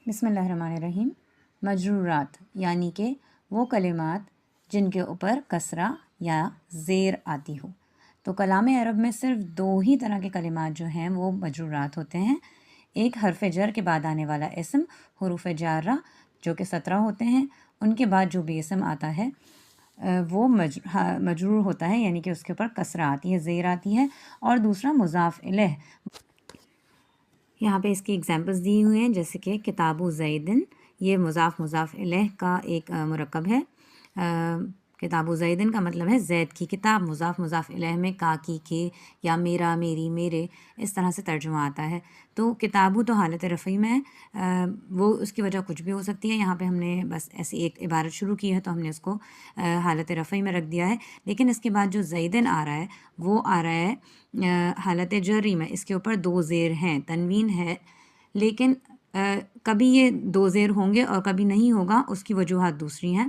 بسم اللہ الرحمن الرحیم۔ مجرورات یعنی کہ وہ کلمات جن کے اوپر کسرہ یا زیر آتی ہو۔ تو کلام عرب میں صرف دو ہی طرح کے کلمات جو ہیں وہ مجرورات ہوتے ہیں۔ ایک حرف جر کے بعد آنے والا اسم، حروف جارہ جو کہ 17 ہوتے ہیں، ان کے بعد جو بھی اسم آتا ہے وہ مجرور ہوتا ہے، یعنی کہ اس کے اوپر کسرہ آتی ہے، زیر آتی ہے۔ اور دوسرا مضاف الیہ، یہاں پہ اس کی ایگزامپلز دی ہوئی ہیں، جیسے کہ کتاب زیدن، یہ مضاف الیہ کا ایک مرکب ہے۔ کتاب زیدن کا مطلب ہے زید کی کتاب، مضاف الیہ میں کا کی یا میرا، میری، میرے، اس طرح سے ترجمہ آتا ہے۔ تو کتابو تو حالت رفعی میں وہ اس کی وجہ کچھ بھی ہو سکتی ہے، یہاں پہ ہم نے بس ایسی ایک عبارت شروع کی ہے تو ہم نے اس کو حالت رفعی میں رکھ دیا ہے۔ لیکن اس کے بعد جو زیدن آ رہا ہے وہ آ رہا ہے حالت جری میں، اس کے اوپر دو زیر ہیں، تنوین ہے، لیکن کبھی یہ دو زیر ہوں گے اور کبھی نہیں ہوگا، اس کی وجوہات دوسری ہیں۔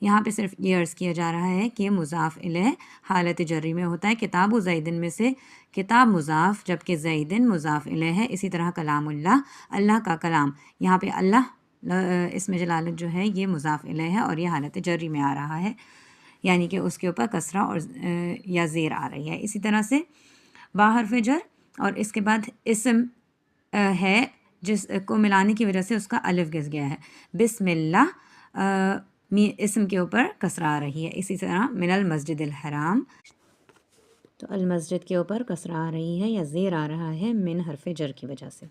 یہاں پہ صرف یہ عرض کیا جا رہا ہے کہ مضاف الیہ حالت جری میں ہوتا ہے۔ کتاب و زیدن میں سے کتاب مضاف جبکہ زیدن مضاف الیہ ہے۔ اسی طرح کلام اللہ، اللہ کا کلام، یہاں پہ اللہ اس میں جلالت جو ہے یہ مضاف الیہ ہے اور یہ حالت جری میں آ رہا ہے، یعنی کہ اس کے اوپر کسرہ اور یا زیر آ رہی ہے۔ اسی طرح سے با حرف جر اور اس کے بعد اسم ہے جس کو ملانے کی وجہ سے اس کا الف گس گیا ہے، بسم اللہ، اسم کے اوپر کسرہ آ رہی ہے۔ اسی طرح من المسجد الحرام، تو المسجد کے اوپر کسرہ آ رہی ہے یا زیر آ رہا ہے من حرف جر کی وجہ سے۔